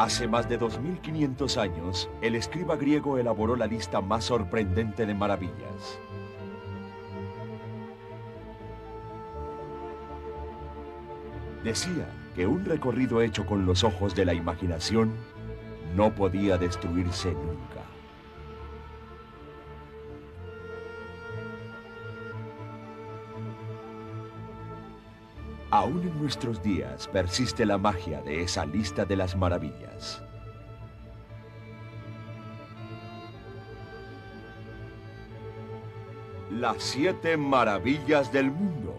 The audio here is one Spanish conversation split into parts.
Hace más de 2500 años, el escriba griego elaboró la lista más sorprendente de maravillas. Decía que un recorrido hecho con los ojos de la imaginación no podía destruirse nunca. Aún en nuestros días persiste la magia de esa lista de las maravillas. Las 7 maravillas del mundo.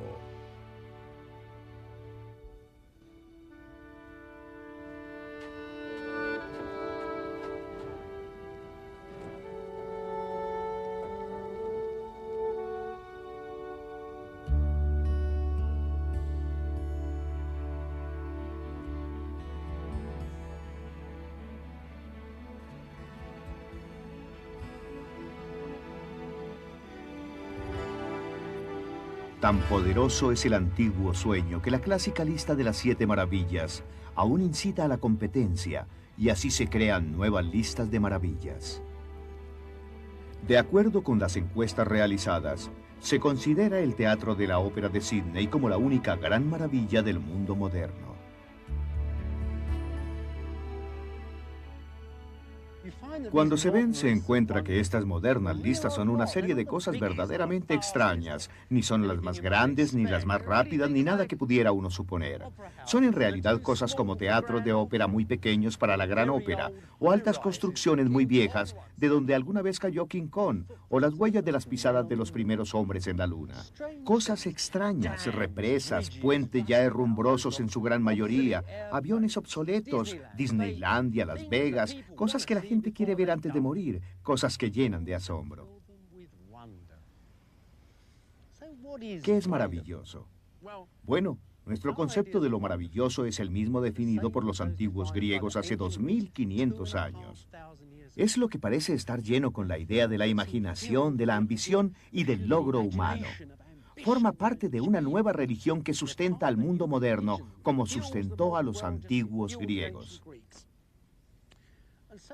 Tan poderoso es el antiguo sueño que la clásica lista de las 7 maravillas aún incita a la competencia y así se crean nuevas listas de maravillas. De acuerdo con las encuestas realizadas, se considera el Teatro de la Ópera de Sídney como la única gran maravilla del mundo moderno. Cuando se ven, se encuentra que estas modernas listas son una serie de cosas verdaderamente extrañas. Ni son las más grandes, ni las más rápidas, ni nada que pudiera uno suponer. Son en realidad cosas como teatros de ópera muy pequeños para la gran ópera, o altas construcciones muy viejas, de donde alguna vez cayó King Kong, o las huellas de las pisadas de los primeros hombres en la luna. Cosas extrañas, represas, puentes ya herrumbrosos en su gran mayoría, aviones obsoletos, Disneylandia, Las Vegas, cosas que la gente quiere ver antes de morir, cosas que llenan de asombro. ¿Qué es maravilloso? Bueno, nuestro concepto de lo maravilloso es el mismo definido por los antiguos griegos hace 2500 años. Es lo que parece estar lleno con la idea de la imaginación, de la ambición y del logro humano. Forma parte de una nueva religión que sustenta al mundo moderno, como sustentó a los antiguos griegos.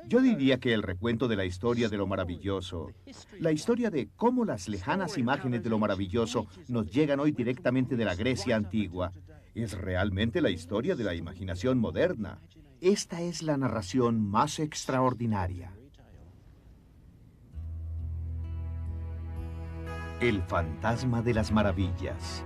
Yo diría que el recuento de la historia de lo maravilloso, la historia de cómo las lejanas imágenes de lo maravilloso nos llegan hoy directamente de la Grecia antigua, es realmente la historia de la imaginación moderna. Esta es la narración más extraordinaria. El fantasma de las maravillas.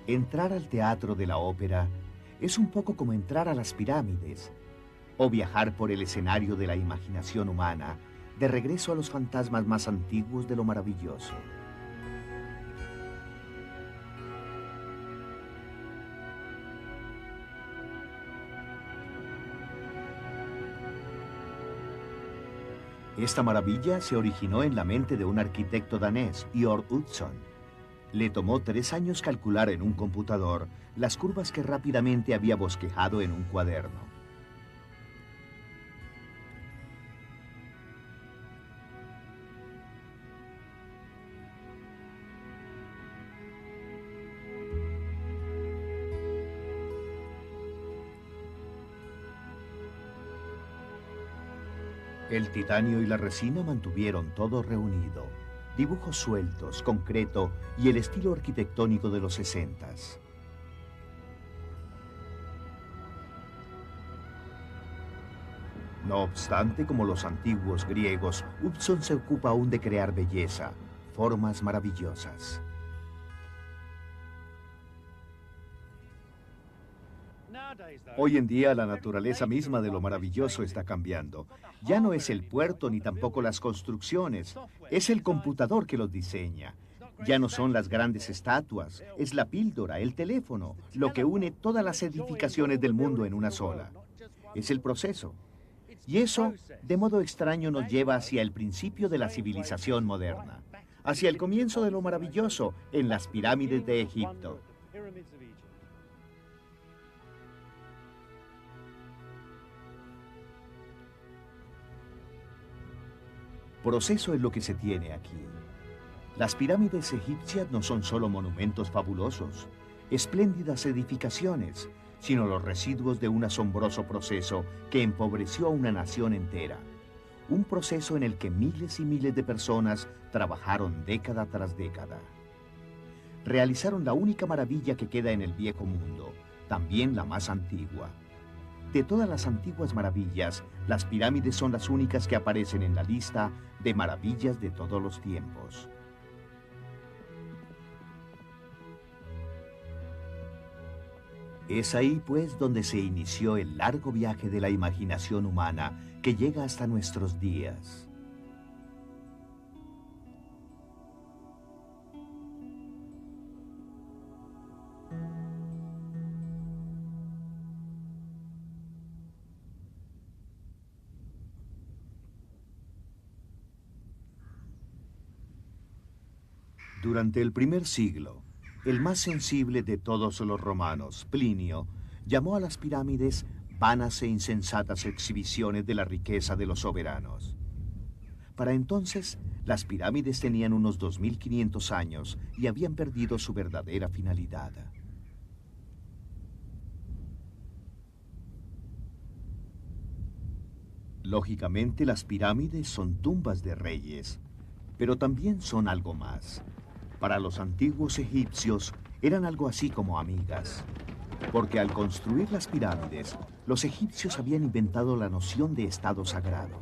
Entrar al teatro de la ópera es un poco como entrar a las pirámides, o viajar por el escenario de la imaginación humana, de regreso a los fantasmas más antiguos de lo maravilloso. Esta maravilla se originó en la mente de un arquitecto danés, Ior Utzon. Le tomó 3 años calcular en un computador las curvas que rápidamente había bosquejado en un cuaderno. El titanio y la resina mantuvieron todo reunido. Dibujos sueltos, concreto y el estilo arquitectónico de los 60s. No obstante, como los antiguos griegos, Utzon se ocupa aún de crear belleza, formas maravillosas. Hoy en día la naturaleza misma de lo maravilloso está cambiando. Ya no es el puerto ni tampoco las construcciones, es el computador que los diseña. Ya no son las grandes estatuas, es la píldora, el teléfono, lo que une todas las edificaciones del mundo en una sola. Es el proceso. Y eso, de modo extraño, nos lleva hacia el principio de la civilización moderna, hacia el comienzo de lo maravilloso en las pirámides de Egipto. Proceso es lo que se tiene aquí. Las pirámides egipcias no son solo monumentos fabulosos, espléndidas edificaciones, sino los residuos de un asombroso proceso que empobreció a una nación entera. Un proceso en el que miles y miles de personas trabajaron década tras década. Realizaron la única maravilla que queda en el viejo mundo, también la más antigua. De todas las antiguas maravillas, las pirámides son las únicas que aparecen en la lista de maravillas de todos los tiempos. Es ahí, pues, donde se inició el largo viaje de la imaginación humana que llega hasta nuestros días. Durante el primer siglo, el más sensible de todos los romanos, Plinio, llamó a las pirámides vanas e insensatas exhibiciones de la riqueza de los soberanos. Para entonces, las pirámides tenían unos 2500 años y habían perdido su verdadera finalidad. Lógicamente, las pirámides son tumbas de reyes, pero también son algo más. Para los antiguos egipcios eran algo así como amigas, porque al construir las pirámides, los egipcios habían inventado la noción de estado sagrado.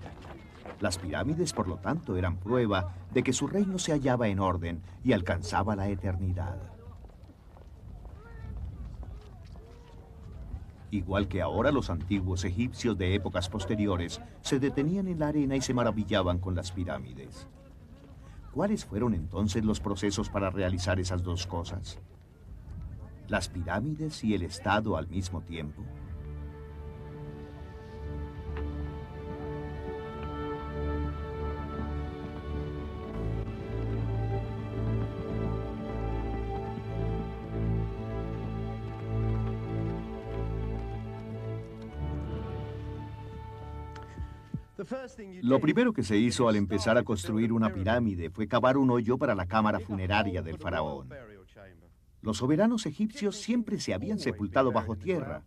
Las pirámides, por lo tanto, eran prueba de que su reino se hallaba en orden y alcanzaba la eternidad. Igual que ahora, los antiguos egipcios de épocas posteriores se detenían en la arena y se maravillaban con las pirámides. ¿Cuáles fueron entonces los procesos para realizar esas dos cosas? ¿Las pirámides y el Estado al mismo tiempo? Lo primero que se hizo al empezar a construir una pirámide fue cavar un hoyo para la cámara funeraria del faraón. Los soberanos egipcios siempre se habían sepultado bajo tierra.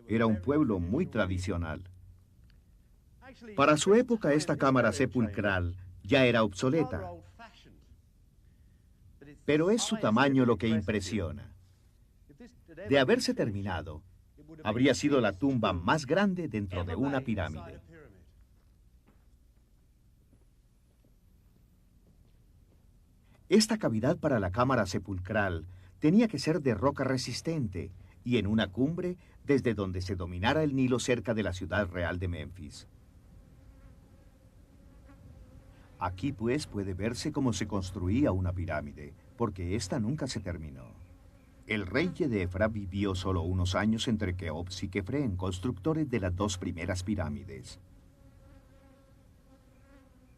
Era un pueblo muy tradicional. Para su época, esta cámara sepulcral ya era obsoleta. Pero es su tamaño lo que impresiona. De haberse terminado, habría sido la tumba más grande dentro de una pirámide. Esta cavidad para la cámara sepulcral tenía que ser de roca resistente y en una cumbre desde donde se dominara el Nilo cerca de la ciudad real de Memphis. Aquí, pues, puede verse cómo se construía una pirámide, porque esta nunca se terminó. El rey Yedefra vivió solo unos años entre Keops y Kefren, constructores de las dos primeras pirámides.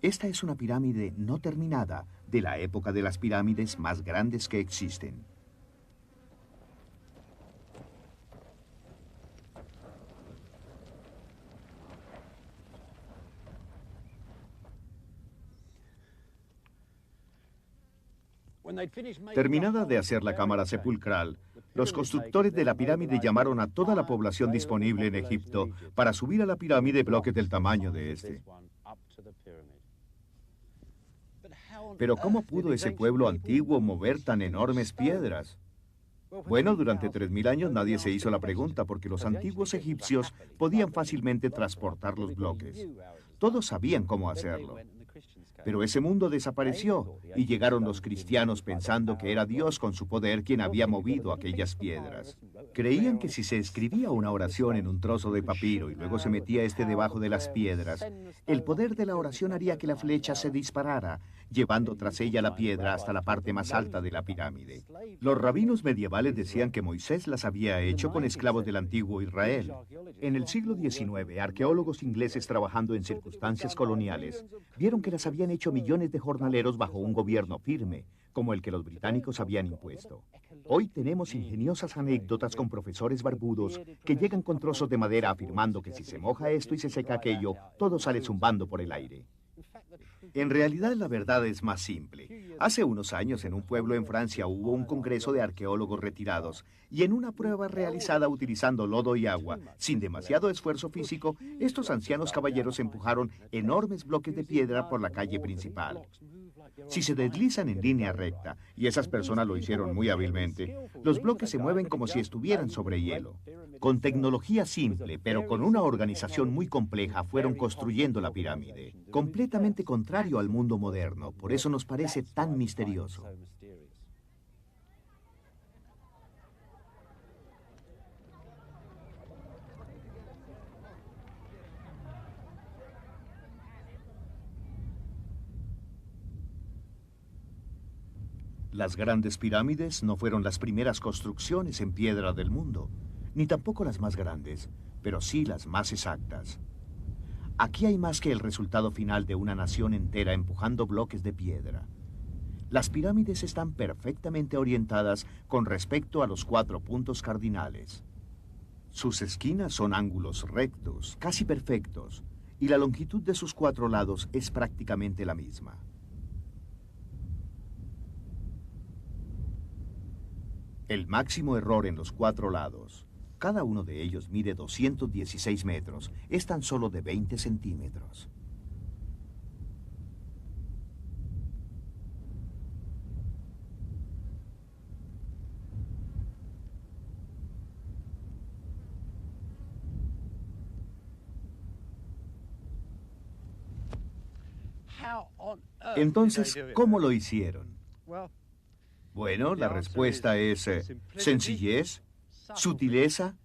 Esta es una pirámide no terminada de la época de las pirámides más grandes que existen. Terminada de hacer la cámara sepulcral, los constructores de la pirámide llamaron a toda la población disponible en Egipto para subir a la pirámide bloques del tamaño de este. Pero ¿cómo pudo ese pueblo antiguo mover tan enormes piedras? Bueno, durante 3000 años nadie se hizo la pregunta porque los antiguos egipcios podían fácilmente transportar los bloques. Todos sabían cómo hacerlo. Pero ese mundo desapareció y llegaron los cristianos pensando que era Dios con su poder quien había movido aquellas piedras. Creían que si se escribía una oración en un trozo de papiro y luego se metía debajo de las piedras, el poder de la oración haría que la flecha se disparara, llevando tras ella la piedra hasta la parte más alta de la pirámide. Los rabinos medievales decían que Moisés las había hecho con esclavos del antiguo Israel. En el siglo XIX, arqueólogos ingleses trabajando en circunstancias coloniales vieron que las habían habían hecho millones de jornaleros bajo un gobierno firme, como el que los británicos habían impuesto. Hoy tenemos ingeniosas anécdotas con profesores barbudos que llegan con trozos de madera afirmando que si se moja esto y se seca aquello, todo sale zumbando por el aire. En realidad, la verdad es más simple. Hace unos años, en un pueblo en Francia, hubo un congreso de arqueólogos retirados, y en una prueba realizada utilizando lodo y agua, sin demasiado esfuerzo físico, estos ancianos caballeros empujaron enormes bloques de piedra por la calle principal. Si se deslizan en línea recta, y esas personas lo hicieron muy hábilmente, los bloques se mueven como si estuvieran sobre hielo. Con tecnología simple, pero con una organización muy compleja, fueron construyendo la pirámide. Completamente contrario al mundo moderno, por eso nos parece tan misterioso. Las grandes pirámides no fueron las primeras construcciones en piedra del mundo, ni tampoco las más grandes, pero sí las más exactas. Aquí hay más que el resultado final de una nación entera empujando bloques de piedra. Las pirámides están perfectamente orientadas con respecto a los 4 puntos cardinales. Sus esquinas son ángulos rectos, casi perfectos, y la longitud de sus 4 lados es prácticamente la misma. El máximo error en los 4 lados, cada uno de ellos mide 216 metros, es tan solo de 20 centímetros. Entonces, ¿cómo lo hicieron? Bueno, la respuesta es sencillez, sutileza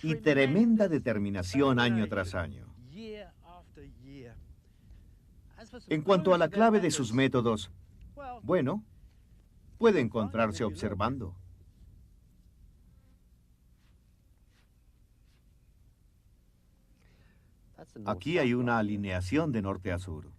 y tremenda determinación año tras año. En cuanto a la clave de sus métodos, bueno, puede encontrarse observando. Aquí hay una alineación de norte a sur.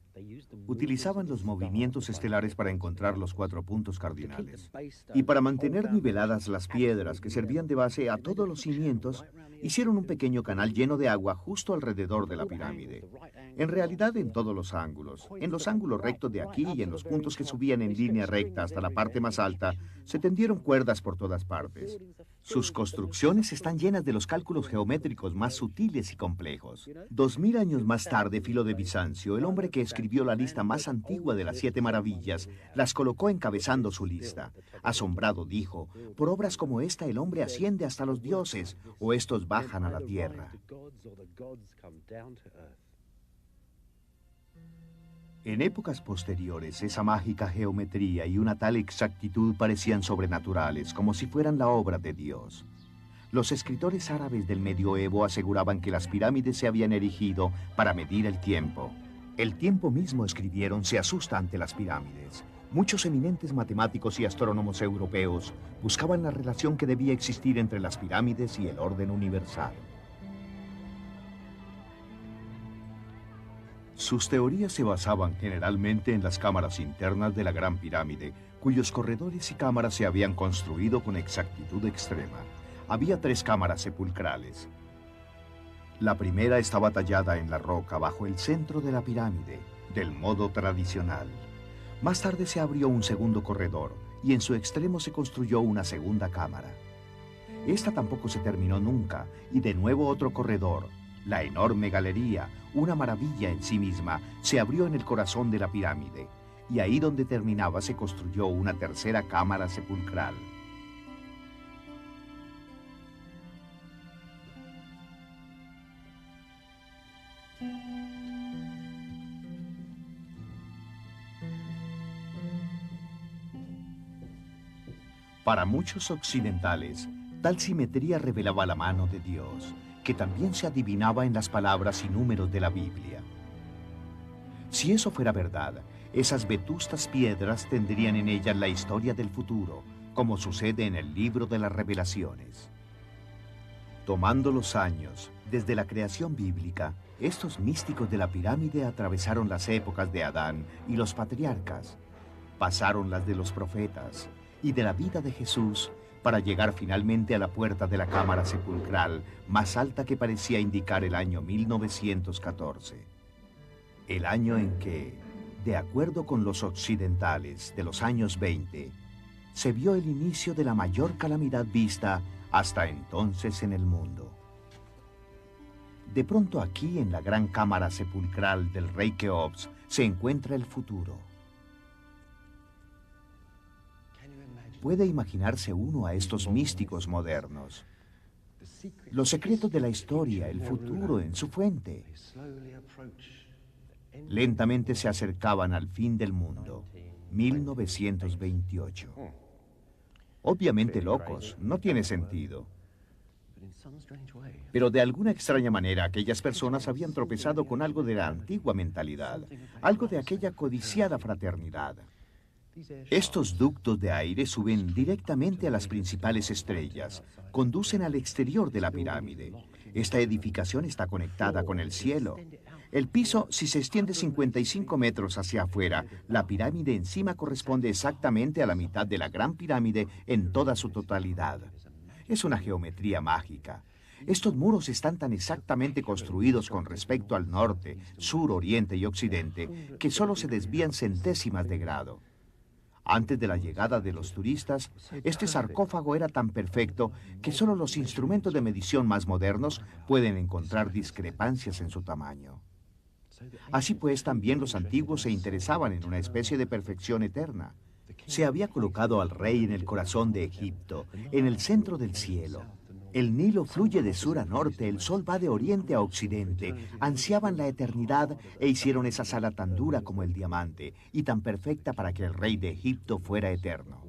Utilizaban los movimientos estelares para encontrar los 4 puntos cardinales. Y para mantener niveladas las piedras que servían de base a todos los cimientos, hicieron un pequeño canal lleno de agua justo alrededor de la pirámide. En realidad, en todos los ángulos, en los ángulos rectos de aquí y en los puntos que subían en línea recta hasta la parte más alta, se tendieron cuerdas por todas partes. Sus construcciones están llenas de los cálculos geométricos más sutiles y complejos. 2000 años más tarde, Filo de Bizancio, el hombre que escribió la lista más antigua de las 7 maravillas, las colocó encabezando su lista. Asombrado dijo: por obras como esta el hombre asciende hasta los dioses, o estos bajan a la tierra. En épocas posteriores, esa mágica geometría y una tal exactitud parecían sobrenaturales, como si fueran la obra de Dios. Los escritores árabes del medioevo aseguraban que las pirámides se habían erigido para medir el tiempo. El tiempo mismo, escribieron, se asusta ante las pirámides. Muchos eminentes matemáticos y astrónomos europeos buscaban la relación que debía existir entre las pirámides y el orden universal. Sus teorías se basaban generalmente en las cámaras internas de la Gran Pirámide, cuyos corredores y cámaras se habían construido con exactitud extrema. Había 3 cámaras sepulcrales. La primera estaba tallada en la roca bajo el centro de la pirámide, del modo tradicional. Más tarde se abrió un segundo corredor y en su extremo se construyó una segunda cámara. Esta tampoco se terminó nunca y de nuevo otro corredor. La enorme galería, una maravilla en sí misma, se abrió en el corazón de la pirámide, y ahí donde terminaba se construyó una tercera cámara sepulcral. Para muchos occidentales, tal simetría revelaba la mano de Dios, que también se adivinaba en las palabras y números de la Biblia. Si eso fuera verdad, esas vetustas piedras tendrían en ellas la historia del futuro, como sucede en el libro de las Revelaciones. Tomando los años, desde la creación bíblica, estos místicos de la pirámide atravesaron las épocas de Adán y los patriarcas, pasaron las de los profetas y de la vida de Jesús para llegar finalmente a la puerta de la cámara sepulcral más alta que parecía indicar el año 1914. El año en que, de acuerdo con los occidentales de los años 20, se vio el inicio de la mayor calamidad vista hasta entonces en el mundo. De pronto aquí, en la gran cámara sepulcral del rey Keops, se encuentra el futuro. ¿Puede imaginarse uno a estos místicos modernos? Los secretos de la historia, el futuro en su fuente. Lentamente se acercaban al fin del mundo, 1928. Obviamente locos, no tiene sentido. Pero de alguna extraña manera aquellas personas habían tropezado con algo de la antigua mentalidad, algo de aquella codiciada fraternidad. Estos ductos de aire suben directamente a las principales estrellas, conducen al exterior de la pirámide. Esta edificación está conectada con el cielo. El piso, si se extiende 55 metros hacia afuera, la pirámide encima corresponde exactamente a la mitad de la Gran Pirámide en toda su totalidad. Es una geometría mágica. Estos muros están tan exactamente construidos con respecto al norte, sur, oriente y occidente que solo se desvían centésimas de grado. Antes de la llegada de los turistas, este sarcófago era tan perfecto que solo los instrumentos de medición más modernos pueden encontrar discrepancias en su tamaño. Así pues, también los antiguos se interesaban en una especie de perfección eterna. Se había colocado al rey en el corazón de Egipto, en el centro del cielo. El Nilo fluye de sur a norte, el sol va de oriente a occidente. Ansiaban la eternidad e hicieron esa sala tan dura como el diamante y tan perfecta para que el rey de Egipto fuera eterno.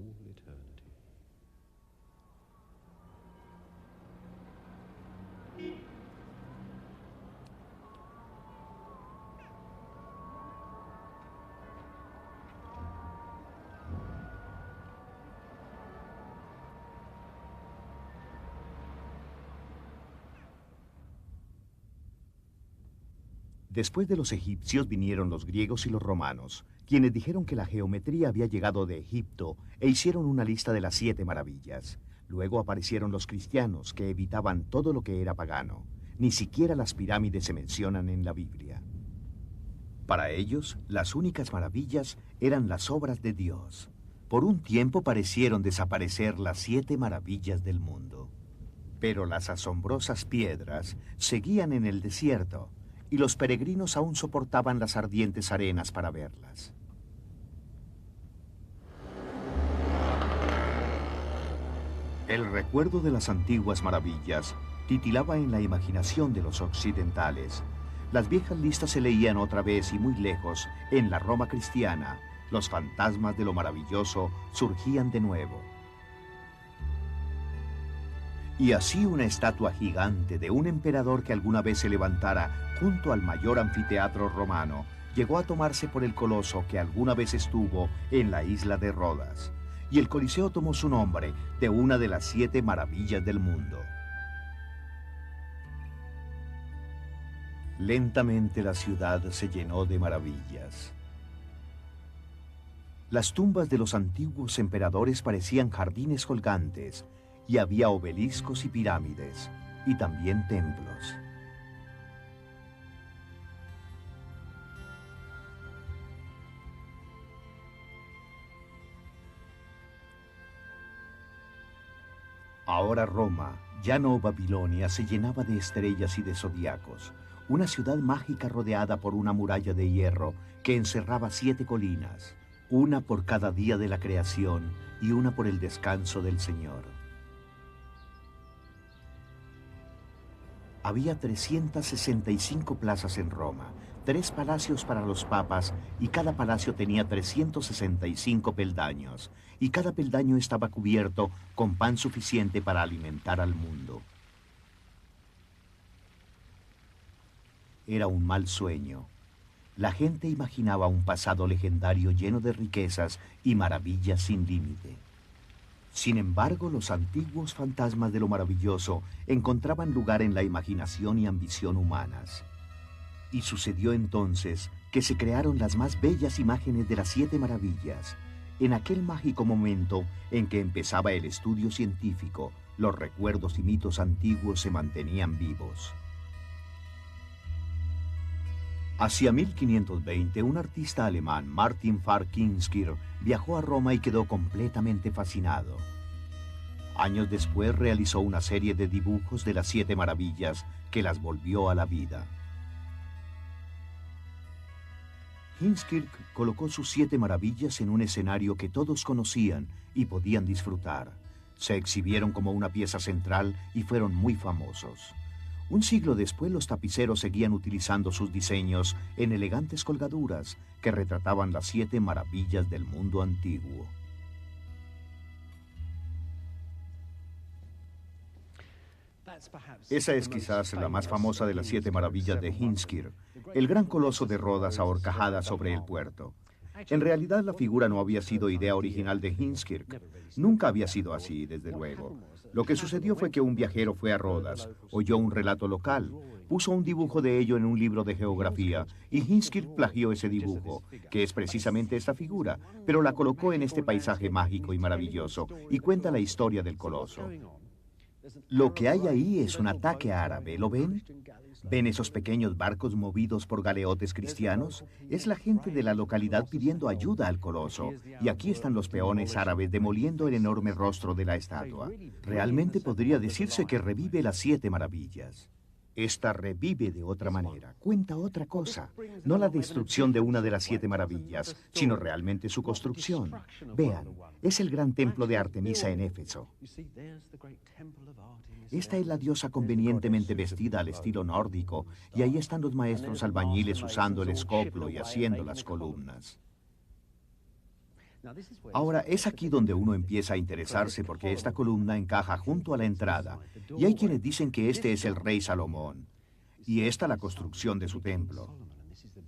Después de los egipcios vinieron los griegos y los romanos, quienes dijeron que la geometría había llegado de Egipto e hicieron una lista de las 7 maravillas. Luego aparecieron los cristianos, que evitaban todo lo que era pagano. Ni siquiera las pirámides se mencionan en la Biblia. Para ellos, las únicas maravillas eran las obras de Dios. Por un tiempo parecieron desaparecer las 7 maravillas del mundo. Pero las asombrosas piedras seguían en el desierto, y los peregrinos aún soportaban las ardientes arenas para verlas. El recuerdo de las antiguas maravillas titilaba en la imaginación de los occidentales. Las viejas listas se leían otra vez y muy lejos, en la Roma cristiana. Los fantasmas de lo maravilloso surgían de nuevo. Y así una estatua gigante de un emperador que alguna vez se levantara junto al mayor anfiteatro romano llegó a tomarse por el coloso que alguna vez estuvo en la isla de Rodas. Y el Coliseo tomó su nombre de una de las 7 maravillas del mundo. Lentamente la ciudad se llenó de maravillas. Las tumbas de los antiguos emperadores parecían jardines colgantes, y había obeliscos y pirámides, y también templos. Ahora Roma, ya no Babilonia, se llenaba de estrellas y de zodiacos, una ciudad mágica rodeada por una muralla de hierro que encerraba 7 colinas, una por cada día de la creación y una por el descanso del Señor. Había 365 plazas en Roma, 3 palacios para los papas, y cada palacio tenía 365 peldaños, y cada peldaño estaba cubierto con pan suficiente para alimentar al mundo. Era un mal sueño. La gente imaginaba un pasado legendario lleno de riquezas y maravillas sin límite. Sin embargo, los antiguos fantasmas de lo maravilloso encontraban lugar en la imaginación y ambición humanas. Y sucedió entonces que se crearon las más bellas imágenes de las 7 maravillas, en aquel mágico momento en que empezaba el estudio científico. Los recuerdos y mitos antiguos se mantenían vivos. Hacia 1520, un artista alemán, Martin Farr Kinskir, viajó a Roma y quedó completamente fascinado. Años después realizó una serie de dibujos de las 7 maravillas que las volvió a la vida. Kinskir colocó sus 7 maravillas en un escenario que todos conocían y podían disfrutar. Se exhibieron como una pieza central y fueron muy famosos. Un siglo después, los tapiceros seguían utilizando sus diseños en elegantes colgaduras que retrataban las 7 maravillas del mundo antiguo. Esa es quizás la más famosa de las 7 maravillas de Kinskir, el gran coloso de Rodas ahorcajada sobre el puerto. En realidad, la figura no había sido idea original de Kinskir. Nunca había sido así, desde luego. Lo que sucedió fue que un viajero fue a Rodas, oyó un relato local, puso un dibujo de ello en un libro de geografía y Kinskir plagió ese dibujo, que es precisamente esta figura, pero la colocó en este paisaje mágico y maravilloso y cuenta la historia del coloso. Lo que hay ahí es un ataque árabe, ¿lo ven? ¿Ven esos pequeños barcos movidos por galeotes cristianos? Es la gente de la localidad pidiendo ayuda al coloso. Y aquí están los peones árabes demoliendo el enorme rostro de la estatua. Realmente podría decirse que revive las 7 maravillas. Esta revive de otra manera, cuenta otra cosa. No la destrucción de una de las 7 maravillas, sino realmente su construcción. Vean, es el gran templo de Artemisa en Éfeso. Esta es la diosa convenientemente vestida al estilo nórdico, y ahí están los maestros albañiles usando el escoplo y haciendo las columnas. Ahora, es aquí donde uno empieza a interesarse porque esta columna encaja junto a la entrada, y hay quienes dicen que este es el rey Salomón, y esta la construcción de su templo.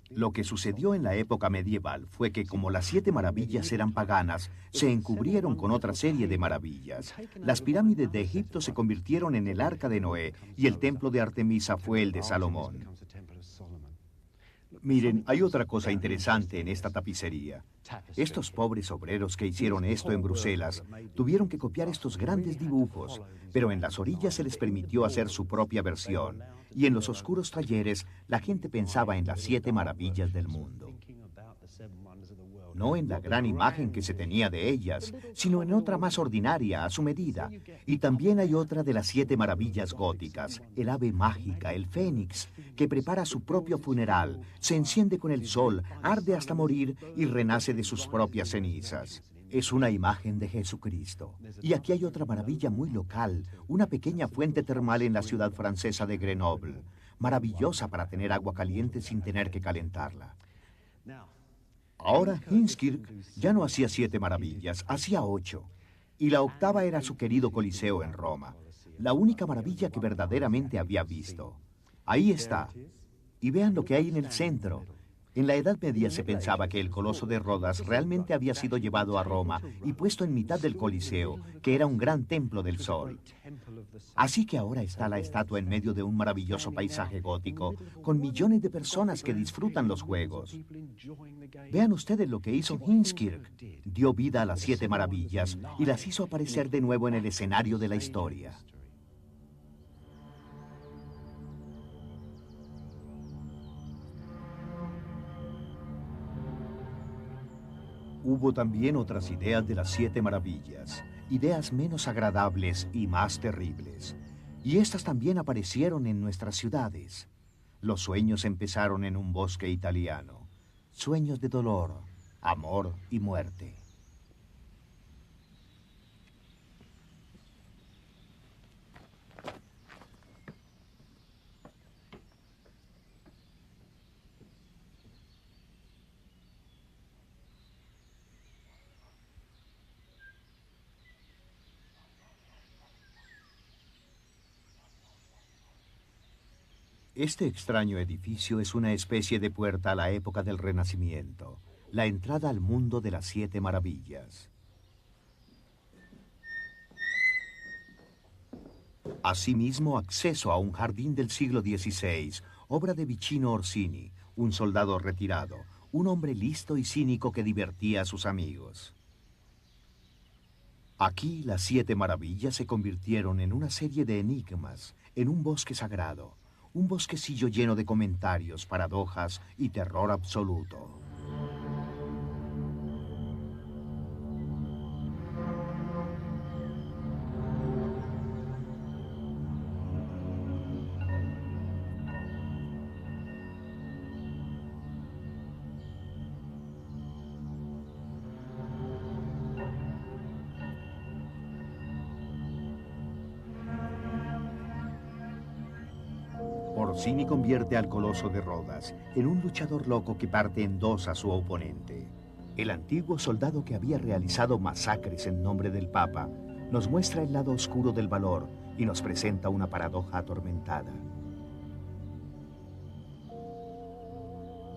Lo que sucedió en la época medieval fue que, como las 7 maravillas eran paganas, se encubrieron con otra serie de maravillas. Las pirámides de Egipto se convirtieron en el arca de Noé, y el templo de Artemisa fue el de Salomón. Miren, hay otra cosa interesante en esta tapicería. Estos pobres obreros que hicieron esto en Bruselas tuvieron que copiar estos grandes dibujos, pero en las orillas se les permitió hacer su propia versión, y en los oscuros talleres la gente pensaba en las 7 maravillas del mundo. No en la gran imagen que se tenía de ellas, sino en otra más ordinaria, a su medida. Y también hay otra de las 7 maravillas góticas, el ave mágica, el fénix, que prepara su propio funeral, se enciende con el sol, arde hasta morir y renace de sus propias cenizas. Es una imagen de Jesucristo. Y aquí hay otra maravilla muy local, una pequeña fuente termal en la ciudad francesa de Grenoble, maravillosa para tener agua caliente sin tener que calentarla. Ahora, Kinskir ya no hacía 7 maravillas, hacía 8. Y la octava era su querido Coliseo en Roma, la única maravilla que verdaderamente había visto. Ahí está. Y vean lo que hay en el centro. En la Edad Media se pensaba que el coloso de Rodas realmente había sido llevado a Roma y puesto en mitad del Coliseo, que era un gran templo del sol. Así que ahora está la estatua en medio de un maravilloso paisaje gótico, con millones de personas que disfrutan los juegos. Vean ustedes lo que hizo Kinskir. Dio vida a las 7 maravillas y las hizo aparecer de nuevo en el escenario de la historia. Hubo también otras ideas de las 7 maravillas, ideas menos agradables y más terribles. Y estas también aparecieron en nuestras ciudades. Los sueños empezaron en un bosque italiano. Sueños de dolor, amor y muerte. Este extraño edificio es una especie de puerta a la época del Renacimiento, la entrada al mundo de las 7 maravillas. Asimismo, acceso a un jardín del siglo XVI, obra de Vicino Orsini, un soldado retirado, un hombre listo y cínico que divertía a sus amigos. Aquí las 7 maravillas se convirtieron en una serie de enigmas, en un bosque sagrado, un bosquecillo lleno de comentarios, paradojas y terror absoluto. Orsini convierte al Coloso de Rodas en un luchador loco que parte en dos a su oponente. El antiguo soldado que había realizado masacres en nombre del Papa nos muestra el lado oscuro del valor y nos presenta una paradoja atormentada.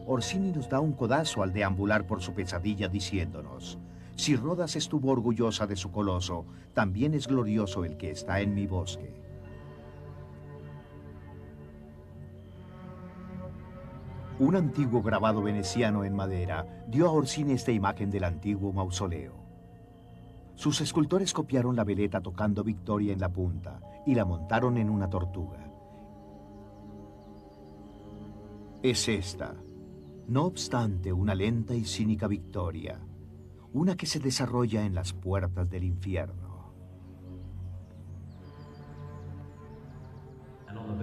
Orsini nos da un codazo al deambular por su pesadilla diciéndonos: si Rodas estuvo orgullosa de su coloso, también es glorioso el que está en mi bosque. Un antiguo grabado veneciano en madera dio a Orsini esta imagen del antiguo mausoleo. Sus escultores copiaron la veleta tocando Victoria en la punta y la montaron en una tortuga. Es esta, no obstante, una lenta y cínica victoria, una que se desarrolla en las puertas del infierno.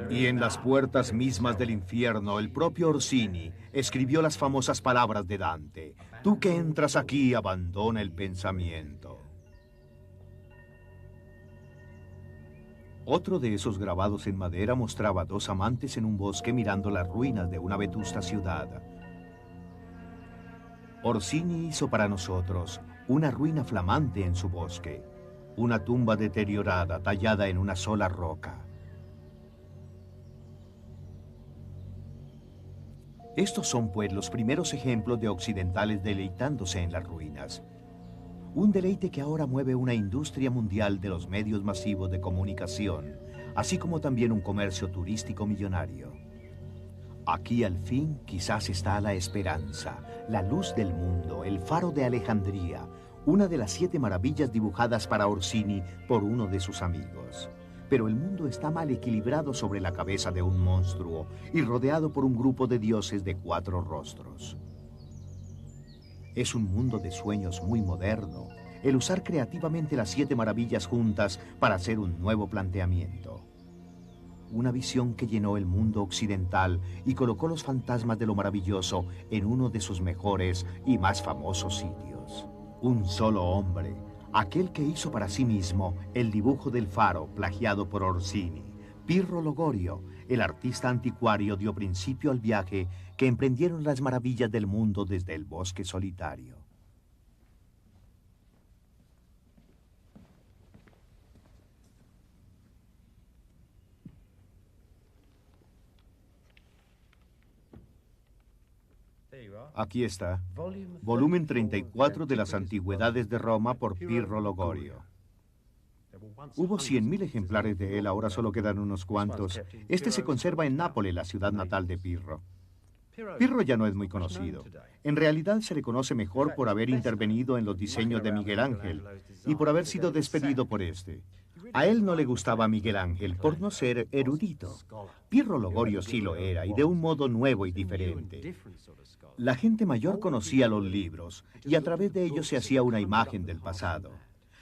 Y en las puertas mismas del infierno, el propio Orsini escribió las famosas palabras de Dante: tú que entras aquí, abandona el pensamiento. Otro de esos grabados en madera mostraba a 2 amantes en un bosque mirando las ruinas de una vetusta ciudad. Orsini hizo para nosotros una ruina flamante en su bosque, una tumba deteriorada tallada en una sola roca. Estos son, pues, los primeros ejemplos de occidentales deleitándose en las ruinas. Un deleite que ahora mueve una industria mundial de los medios masivos de comunicación, así como también un comercio turístico millonario. Aquí al fin quizás está la esperanza, la luz del mundo, el faro de Alejandría, una de las 7 maravillas dibujadas para Orsini por uno de sus amigos. Pero el mundo está mal equilibrado sobre la cabeza de un monstruo y rodeado por un grupo de dioses de 4 rostros. Es un mundo de sueños muy moderno, el usar creativamente las 7 maravillas juntas para hacer un nuevo planteamiento. Una visión que llenó el mundo occidental y colocó los fantasmas de lo maravilloso en uno de sus mejores y más famosos sitios. Un solo hombre, aquel que hizo para sí mismo el dibujo del faro plagiado por Orsini. Pirro Logorio, el artista anticuario, dio principio al viaje que emprendieron las maravillas del mundo desde el bosque solitario. Aquí está, volumen 34 de las Antigüedades de Roma por Pirro Logorio. Hubo 100.000 ejemplares de él, ahora solo quedan unos cuantos. Este se conserva en Nápoles, la ciudad natal de Pirro. Pirro ya no es muy conocido. En realidad se le conoce mejor por haber intervenido en los diseños de Miguel Ángel y por haber sido despedido por este. A él no le gustaba Miguel Ángel por no ser erudito. Pirro Logorio sí lo era, y de un modo nuevo y diferente. La gente mayor conocía los libros y a través de ellos se hacía una imagen del pasado.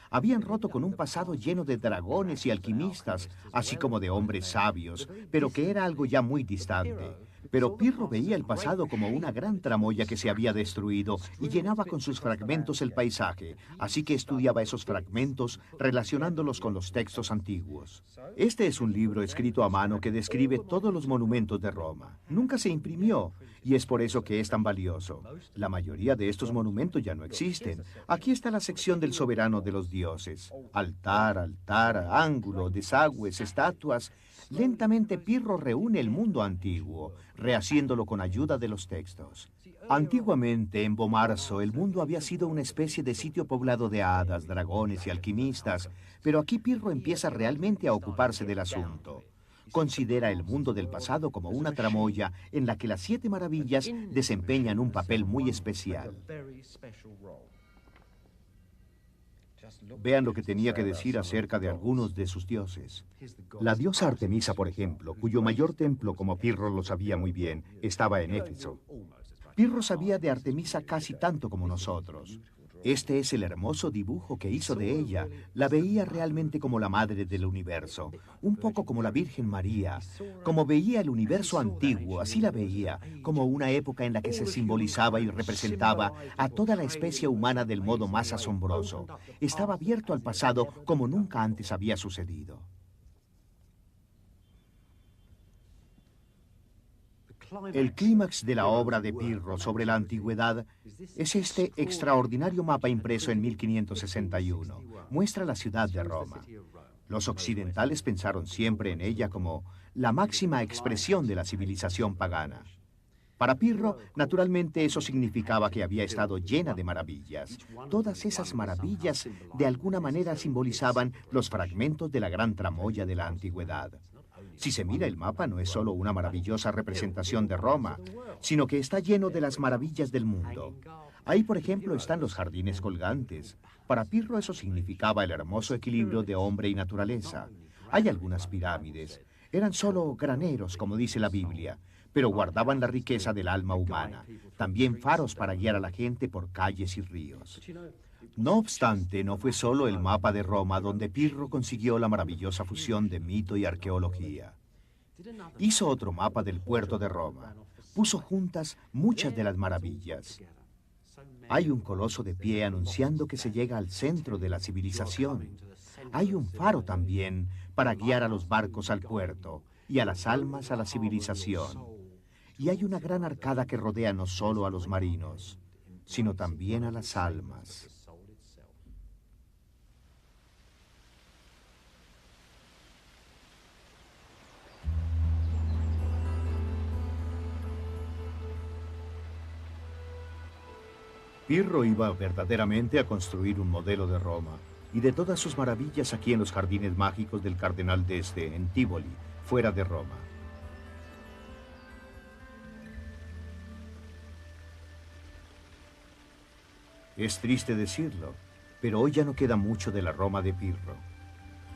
Habían roto con un pasado lleno de dragones y alquimistas, así como de hombres sabios, pero que era algo ya muy distante. Pero Pirro veía el pasado como una gran tramoya que se había destruido y llenaba con sus fragmentos el paisaje, así que estudiaba esos fragmentos relacionándolos con los textos antiguos. Este es un libro escrito a mano que describe todos los monumentos de Roma. Nunca se imprimió y es por eso que es tan valioso. La mayoría de estos monumentos ya no existen. Aquí está la sección del soberano de los dioses. Altar, ángulo, desagües, estatuas. Lentamente Pirro reúne el mundo antiguo, rehaciéndolo con ayuda de los textos. Antiguamente, en Bomarzo, el mundo había sido una especie de sitio poblado de hadas, dragones y alquimistas, pero aquí Pirro empieza realmente a ocuparse del asunto. Considera el mundo del pasado como una tramoya en la que las 7 maravillas desempeñan un papel muy especial. Vean lo que tenía que decir acerca de algunos de sus dioses. La diosa Artemisa, por ejemplo, cuyo mayor templo, como Pirro lo sabía muy bien, estaba en Éfeso. Pirro sabía de Artemisa casi tanto como nosotros. Este es el hermoso dibujo que hizo de ella. La veía realmente como la madre del universo, un poco como la Virgen María. Como veía el universo antiguo, así la veía, como una época en la que se simbolizaba y representaba a toda la especie humana del modo más asombroso. Estaba abierto al pasado como nunca antes había sucedido. El clímax de la obra de Pirro sobre la antigüedad es este extraordinario mapa impreso en 1561. Muestra la ciudad de Roma. Los occidentales pensaron siempre en ella como la máxima expresión de la civilización pagana. Para Pirro, naturalmente, eso significaba que había estado llena de maravillas. Todas esas maravillas, de alguna manera, simbolizaban los fragmentos de la gran tramoya de la antigüedad. Si se mira el mapa, no es solo una maravillosa representación de Roma, sino que está lleno de las maravillas del mundo. Ahí, por ejemplo, están los jardines colgantes. Para Pirro eso significaba el hermoso equilibrio de hombre y naturaleza. Hay algunas pirámides. Eran solo graneros, como dice la Biblia, pero guardaban la riqueza del alma humana. También faros para guiar a la gente por calles y ríos. No obstante, no fue solo el mapa de Roma donde Pirro consiguió la maravillosa fusión de mito y arqueología. Hizo otro mapa del puerto de Roma. Puso juntas muchas de las maravillas. Hay un coloso de pie anunciando que se llega al centro de la civilización. Hay un faro también para guiar a los barcos al puerto y a las almas a la civilización. Y hay una gran arcada que rodea no solo a los marinos, sino también a las almas. Pirro iba verdaderamente a construir un modelo de Roma y de todas sus maravillas aquí en los jardines mágicos del Cardenal d'Este, en Tívoli, fuera de Roma. Es triste decirlo, pero hoy ya no queda mucho de la Roma de Pirro.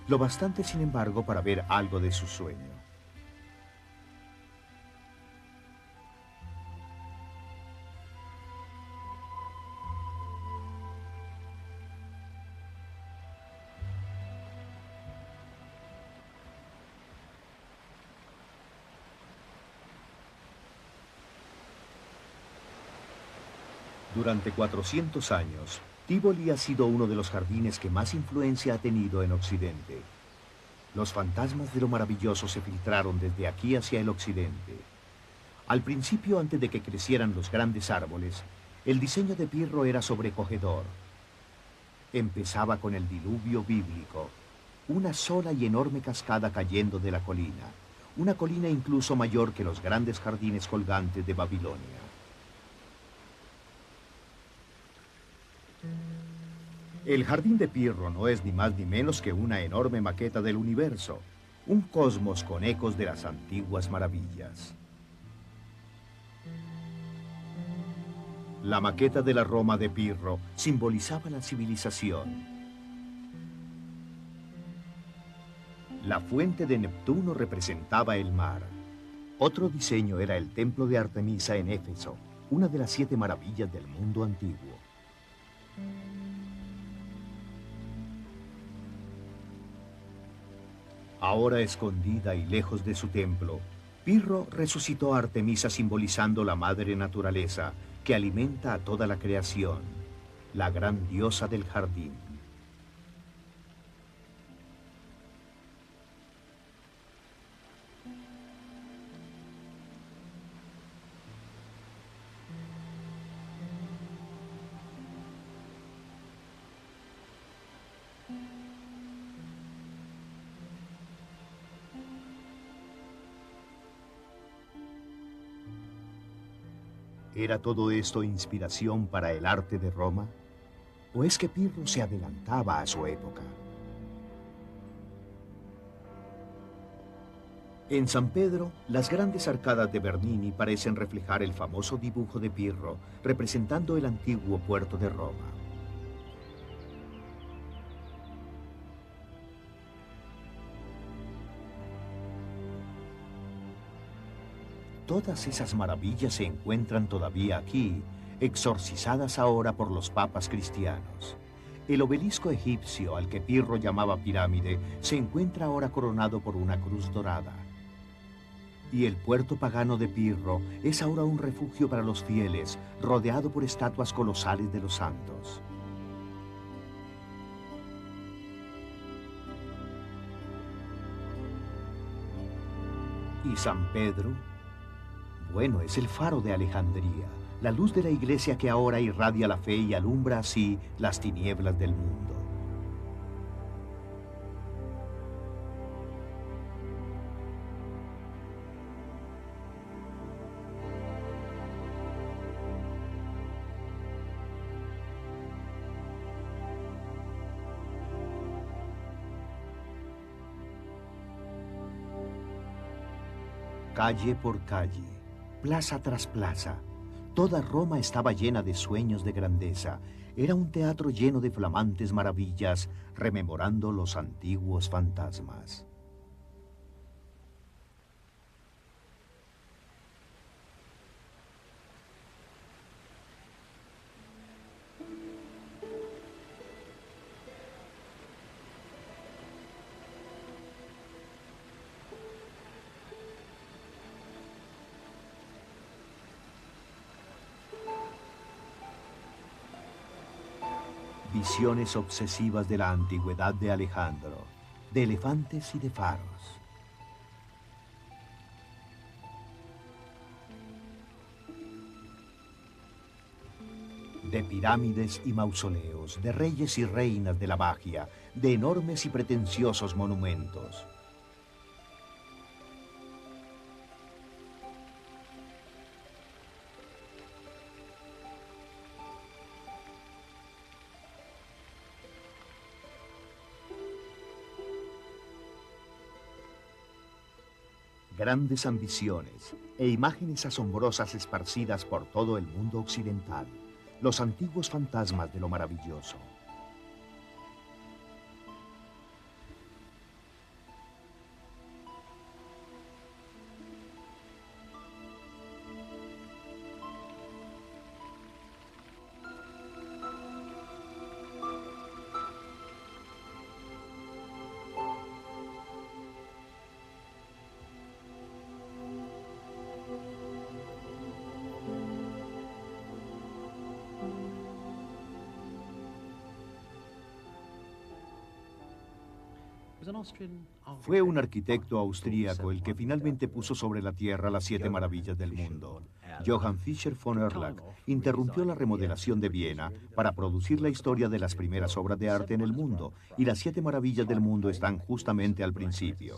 Lo bastante, sin embargo, para ver algo de su sueño. Durante 400 años, Tívoli ha sido uno de los jardines que más influencia ha tenido en Occidente. Los fantasmas de lo maravilloso se filtraron desde aquí hacia el occidente. Al principio, antes de que crecieran los grandes árboles, el diseño de Pirro era sobrecogedor. Empezaba con el diluvio bíblico, una sola y enorme cascada cayendo de la colina, una colina incluso mayor que los grandes jardines colgantes de Babilonia. El jardín de Pirro no es ni más ni menos que una enorme maqueta del universo, un cosmos con ecos de las antiguas maravillas. La maqueta de la Roma de Pirro simbolizaba la civilización. La fuente de Neptuno representaba el mar. Otro diseño era el templo de Artemisa en Éfeso, una de las 7 maravillas del mundo antiguo. Ahora escondida y lejos de su templo, Pirro resucitó a Artemisa simbolizando la madre naturaleza que alimenta a toda la creación, la gran diosa del jardín. ¿Era todo esto inspiración para el arte de Roma? ¿O es que Pirro se adelantaba a su época? En San Pedro, las grandes arcadas de Bernini parecen reflejar el famoso dibujo de Pirro, representando el antiguo puerto de Roma. Todas esas maravillas se encuentran todavía aquí, exorcizadas ahora por los papas cristianos. El obelisco egipcio, al que Pirro llamaba pirámide, se encuentra ahora coronado por una cruz dorada. Y el puerto pagano de Pirro es ahora un refugio para los fieles, rodeado por estatuas colosales de los santos. ¿Y San Pedro? Bueno, es el faro de Alejandría, la luz de la iglesia que ahora irradia la fe y alumbra así las tinieblas del mundo. Calle por calle, plaza tras plaza, toda Roma estaba llena de sueños de grandeza. Era un teatro lleno de flamantes maravillas, rememorando los antiguos fantasmas. Visiones obsesivas de la antigüedad de Alejandro, de elefantes y de faros. De pirámides y mausoleos, de reyes y reinas de la magia, de enormes y pretenciosos monumentos. Grandes ambiciones e imágenes asombrosas esparcidas por todo el mundo occidental. Los antiguos fantasmas de lo maravilloso. Fue un arquitecto austríaco el que finalmente puso sobre la tierra las 7 maravillas del mundo. Johann Fischer von Erlach interrumpió la remodelación de Viena para producir la historia de las primeras obras de arte en el mundo, y las 7 maravillas del mundo están justamente al principio.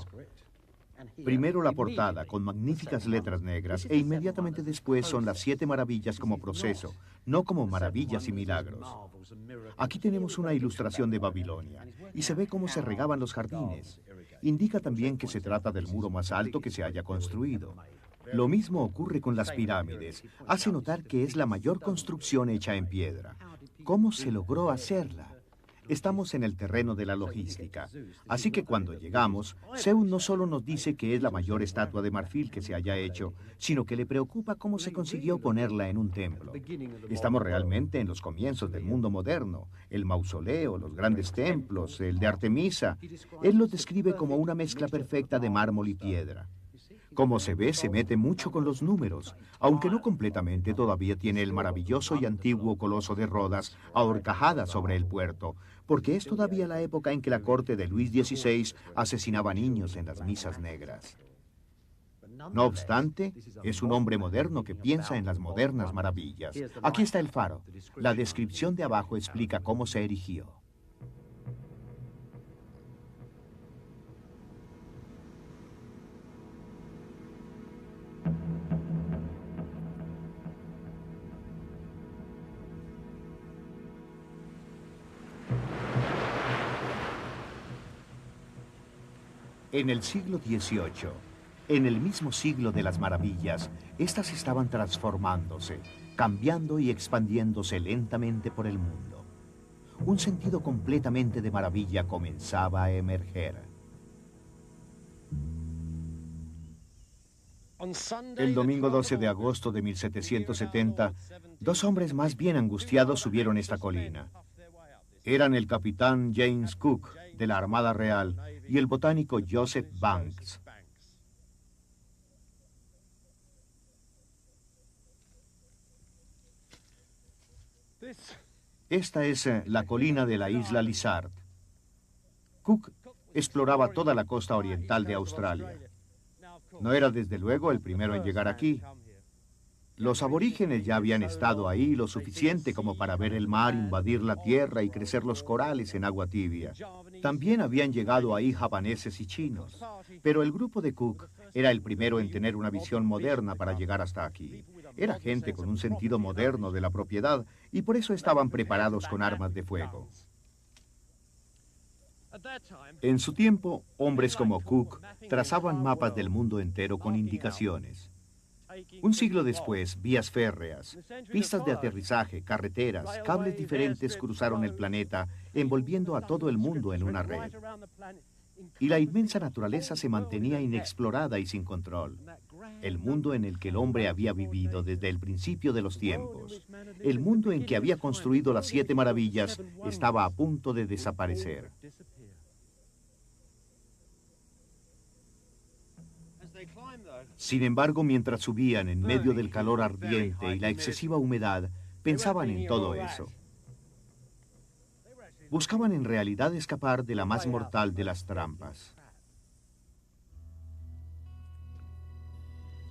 Primero la portada, con magníficas letras negras, e inmediatamente después son las 7 maravillas como proceso, no como maravillas y milagros. Aquí tenemos una ilustración de Babilonia, y se ve cómo se regaban los jardines. Indica también que se trata del muro más alto que se haya construido. Lo mismo ocurre con las pirámides. Hace notar que es la mayor construcción hecha en piedra. ¿Cómo se logró hacerla? Estamos en el terreno de la logística. Así que cuando llegamos, Zeus no solo nos dice que es la mayor estatua de marfil que se haya hecho, sino que le preocupa cómo se consiguió ponerla en un templo. Estamos realmente en los comienzos del mundo moderno. El mausoleo, los grandes templos, el de Artemisa. Él los describe como una mezcla perfecta de mármol y piedra. Como se ve, se mete mucho con los números, aunque no completamente. Todavía tiene el maravilloso y antiguo coloso de Rodas a horcajada sobre el puerto, porque es todavía la época en que la corte de Luis XVI asesinaba niños en las misas negras. No obstante, es un hombre moderno que piensa en las modernas maravillas. Aquí está el faro. La descripción de abajo explica cómo se erigió. En el siglo XVIII, en el mismo siglo de las maravillas, estas estaban transformándose, cambiando y expandiéndose lentamente por el mundo. Un sentido completamente de maravilla comenzaba a emerger. El domingo 12 de agosto de 1770, dos hombres más bien angustiados subieron esta colina. Eran el capitán James Cook, de la Armada Real, y el botánico Joseph Banks. Esta es la colina de la isla Lizard. Cook exploraba toda la costa oriental de Australia. No era desde luego el primero en llegar aquí. Los aborígenes ya habían estado ahí lo suficiente como para ver el mar invadir la tierra y crecer los corales en agua tibia. También habían llegado ahí javaneses y chinos. Pero el grupo de Cook era el primero en tener una visión moderna para llegar hasta aquí. Era gente con un sentido moderno de la propiedad y por eso estaban preparados con armas de fuego. En su tiempo, hombres como Cook trazaban mapas del mundo entero con indicaciones. Un siglo después, vías férreas, pistas de aterrizaje, carreteras, cables diferentes cruzaron el planeta, envolviendo a todo el mundo en una red. Y la inmensa naturaleza se mantenía inexplorada y sin control. El mundo en el que el hombre había vivido desde el principio de los tiempos, el mundo en que había construido las 7 maravillas, estaba a punto de desaparecer. Sin embargo, mientras subían en medio del calor ardiente y la excesiva humedad, pensaban en todo eso. Buscaban en realidad escapar de la más mortal de las trampas.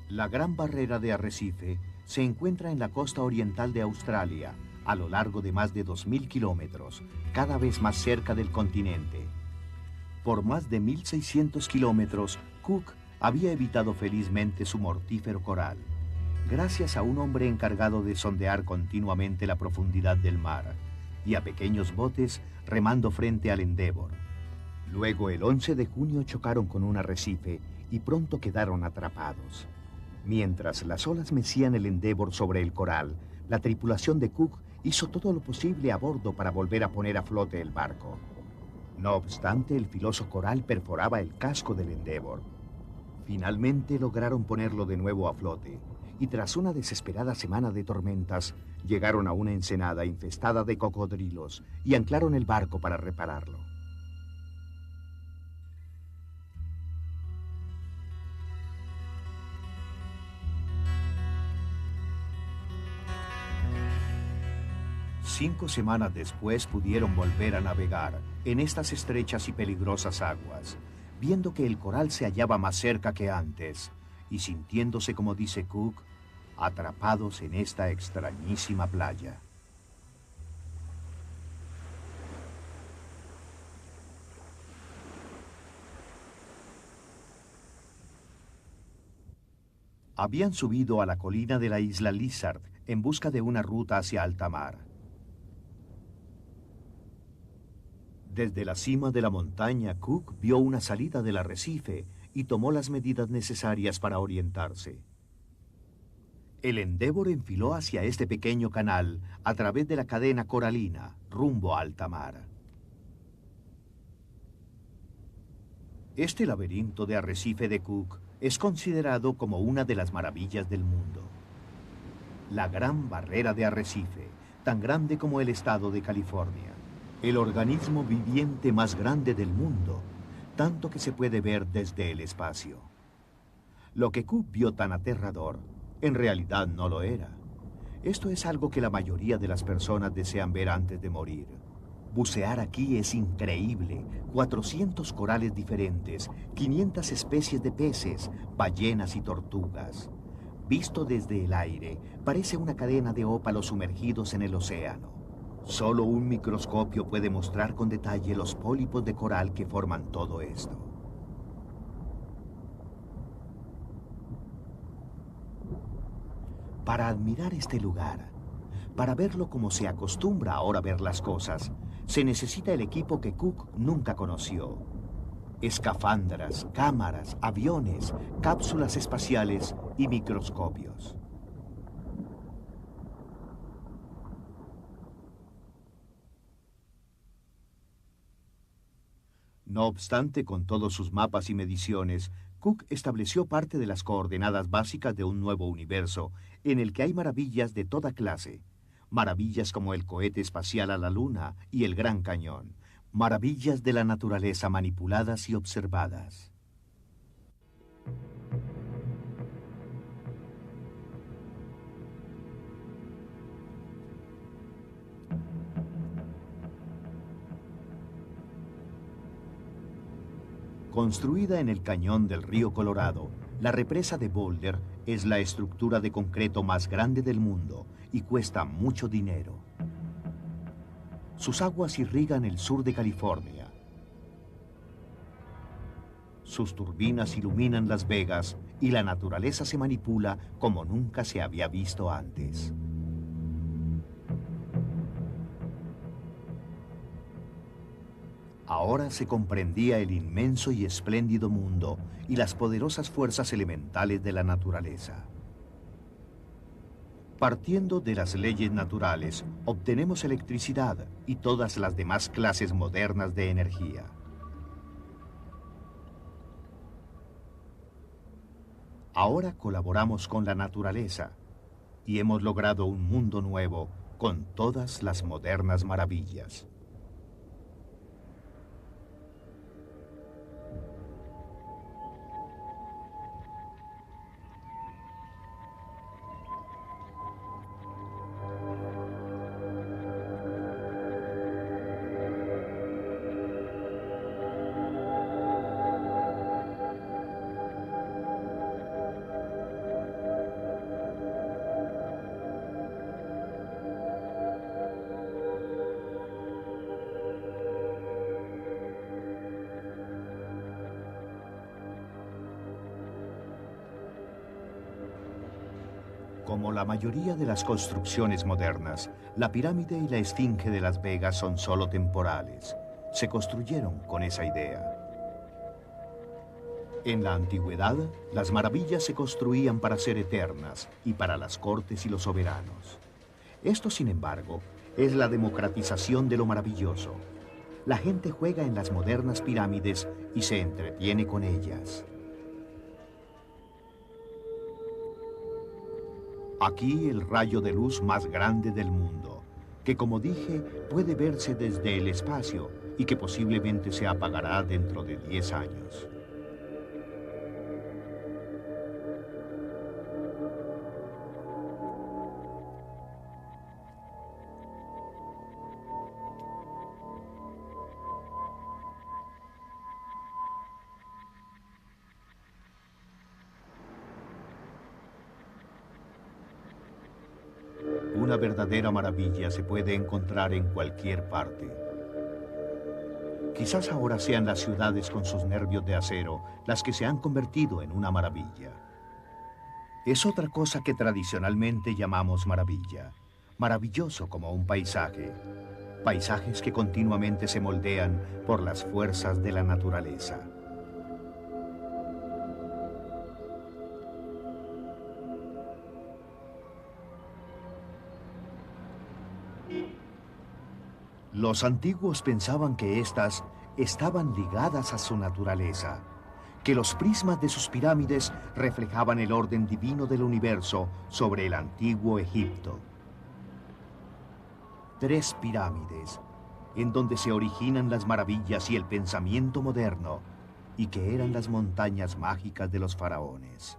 La Gran Barrera de Arrecife se encuentra en la costa oriental de Australia, a lo largo de más de 2.000 kilómetros, cada vez más cerca del continente. Por más de 1.600 kilómetros, Cook había evitado felizmente su mortífero coral, gracias a un hombre encargado de sondear continuamente la profundidad del mar y a pequeños botes remando frente al Endeavour. Luego, el 11 de junio chocaron con un arrecife y pronto quedaron atrapados. Mientras las olas mecían el Endeavour sobre el coral, la tripulación de Cook hizo todo lo posible a bordo para volver a poner a flote el barco. No obstante, el filoso coral perforaba el casco del Endeavour. Finalmente lograron ponerlo de nuevo a flote, y tras una desesperada semana de tormentas, llegaron a una ensenada infestada de cocodrilos y anclaron el barco para repararlo. Cinco semanas después pudieron volver a navegar en estas estrechas y peligrosas aguas, viendo que el coral se hallaba más cerca que antes y sintiéndose, como dice Cook, atrapados en esta extrañísima playa. Habían subido a la colina de la isla Lizard en busca de una ruta hacia alta mar. Desde la cima de la montaña, Cook vio una salida del arrecife y tomó las medidas necesarias para orientarse. El Endeavour enfiló hacia este pequeño canal a través de la cadena coralina, rumbo a alta mar. Este laberinto de arrecife de Cook es considerado como una de las maravillas del mundo. La Gran Barrera de Arrecife, tan grande como el estado de California. El organismo viviente más grande del mundo, tanto que se puede ver desde el espacio. Lo que Cook vio tan aterrador, en realidad no lo era. Esto es algo que la mayoría de las personas desean ver antes de morir. Bucear aquí es increíble. 400 corales diferentes, 500 especies de peces, ballenas y tortugas. Visto desde el aire, parece una cadena de ópalos sumergidos en el océano. Solo un microscopio puede mostrar con detalle los pólipos de coral que forman todo esto. Para admirar este lugar, para verlo como se acostumbra ahora ver las cosas, se necesita el equipo que Cook nunca conoció. escafandras, cámaras, aviones, cápsulas espaciales y microscopios. No obstante, con todos sus mapas y mediciones, Cook estableció parte de las coordenadas básicas de un nuevo universo en el que hay maravillas de toda clase. Maravillas como el cohete espacial a la Luna y el Gran Cañón. Maravillas de la naturaleza manipuladas y observadas. Construida en el cañón del río Colorado, la represa de Boulder es la estructura de concreto más grande del mundo y cuesta mucho dinero. Sus aguas irrigan el sur de California. Sus turbinas iluminan Las Vegas y la naturaleza se manipula como nunca se había visto antes. Ahora se comprendía el inmenso y espléndido mundo y las poderosas fuerzas elementales de la naturaleza. Partiendo de las leyes naturales, obtenemos electricidad y todas las demás clases modernas de energía. Ahora colaboramos con la naturaleza y hemos logrado un mundo nuevo con todas las modernas maravillas. Como la mayoría de las construcciones modernas, la pirámide y la esfinge de Las Vegas son solo temporales. Se construyeron con esa idea. En la antigüedad, las maravillas se construían para ser eternas y para las cortes y los soberanos. Esto, sin embargo, es la democratización de lo maravilloso. La gente juega en las modernas pirámides y se entretiene con ellas. Aquí el rayo de luz más grande del mundo, que como dije puede verse desde el espacio y que posiblemente se apagará dentro de 10 años. Una verdadera maravilla se puede encontrar en cualquier parte. Quizás ahora sean las ciudades con sus nervios de acero las que se han convertido en una maravilla. Es otra cosa que tradicionalmente llamamos maravilla. Maravilloso como un paisaje. Paisajes que continuamente se moldean por las fuerzas de la naturaleza. Los antiguos pensaban que éstas estaban ligadas a su naturaleza, que los prismas de sus pirámides reflejaban el orden divino del universo sobre el antiguo Egipto. 3 pirámides, en donde se originan las maravillas y el pensamiento moderno, y que eran las montañas mágicas de los faraones.